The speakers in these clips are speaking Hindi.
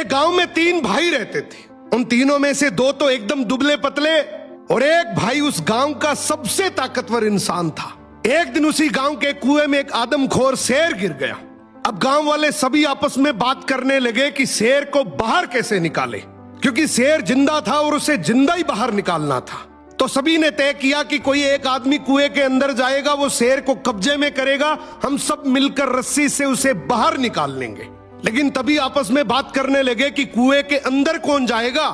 एक गांव में 3 भाई रहते थे। उन तीनों में से 2 तो एकदम दुबले पतले और एक भाई उस गांव का सबसे ताकतवर इंसान था। एक दिन उसी गांव के कुएं में एक आदमखोर शेर गिर गया। अब गांव वाले सभी आपस में बात करने लगे कि शेर को बाहर कैसे निकाले, क्योंकि शेर जिंदा था और उसे जिंदा ही बाहर निकालना था। तो सभी ने तय किया कि कोई एक आदमी कुएं के अंदर जाएगा, वो शेर को कब्जे में करेगा, हम सब मिलकर रस्सी से उसे बाहर निकाल लेंगे। लेकिन तभी आपस में बात करने लगे कि कुएं के अंदर कौन जाएगा।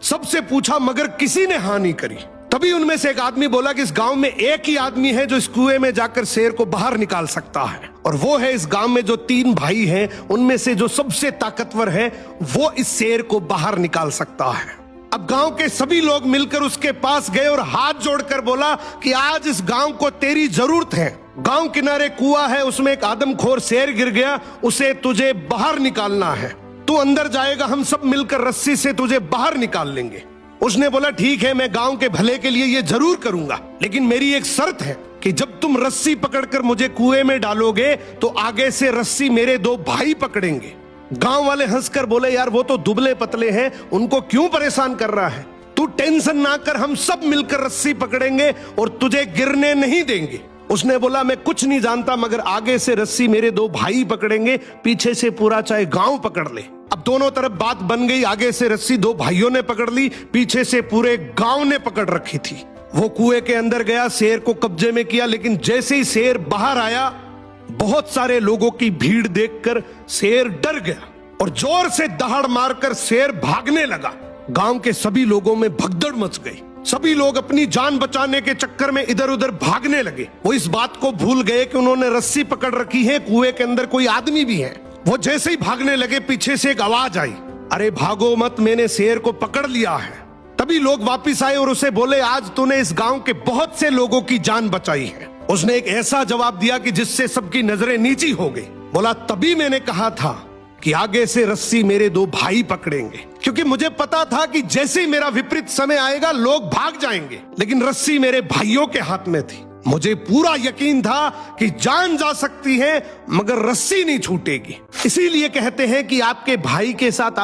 सबसे पूछा मगर किसी ने हाँ नहीं करी। तभी उनमें से एक आदमी बोला कि इस गांव में एक ही आदमी है जो इस कुएं में जाकर शेर को बाहर निकाल सकता है, और वो है इस गांव में जो 3 भाई हैं उनमें से जो सबसे ताकतवर है, वो इस शेर को बाहर निकाल सकता है। अब गांव के सभी लोग मिलकर उसके पास गए और हाथ जोड़कर बोला कि आज इस गांव को तेरी जरूरत है। गांव किनारे कुआं है, उसमें एक आदमखोर शेर गिर गया, उसे तुझे बाहर निकालना है। तू अंदर जाएगा, हम सब मिलकर रस्सी से तुझे बाहर निकाल लेंगे। उसने बोला ठीक है, मैं गांव के भले के लिए ये जरूर करूंगा, लेकिन मेरी एक शर्त है कि जब तुम रस्सी पकड़कर मुझे कुएं में डालोगे तो आगे से रस्सी मेरे 2 भाई पकड़ेंगे। गांव वाले हंसकर बोले यार वो तो दुबले पतले हैं, उनको क्यों परेशान कर रहा है, तू टेंशन ना कर, हम सब मिलकर रस्सी पकड़ेंगे और तुझे गिरने नहीं देंगे। उसने बोला मैं कुछ नहीं जानता, मगर आगे से रस्सी मेरे 2 भाई पकड़ेंगे, पीछे से पूरा चाहे गांव पकड़ ले। अब दोनों तरफ बात बन गई, आगे से रस्सी 2 भाइयों ने पकड़ ली, पीछे से पूरे गांव ने पकड़ रखी थी। वो कुएं के अंदर गया, शेर को कब्जे में किया, लेकिन जैसे ही शेर बाहर आया, बहुत सारे लोगों की भीड़ देखकर शेर डर गया और जोर से दहाड़ मारकर शेर भागने लगा। गांव के सभी लोगों में भगदड़ मच गई। सभी लोग अपनी जान बचाने के चक्कर में इधर उधर भागने लगे। वो इस बात को भूल गए कि उन्होंने रस्सी पकड़ रखी है, कुएं के अंदर कोई आदमी भी है। वो जैसे ही भागने लगे, पीछे से एक आवाज आई, अरे भागो मत, मैंने शेर को पकड़ लिया है। तभी लोग वापिस आए और उसे बोले आज तूने इस गांव के बहुत से लोगों की जान बचाई है। उसने एक ऐसा जवाब दिया कि जिससे सबकी नजरें नीची हो गई। बोला तभी मैंने कहा था कि आगे से रस्सी मेरे 2 भाई पकड़ेंगे, क्योंकि मुझे पता था कि जैसे ही मेरा विपरीत समय आएगा लोग भाग जाएंगे, लेकिन रस्सी मेरे भाइयों के हाथ में थी। मुझे पूरा यकीन था कि जान जा सकती है मगर रस्सी नहीं छूटेगी। इसीलिए कहते हैं कि आपके भाई के साथ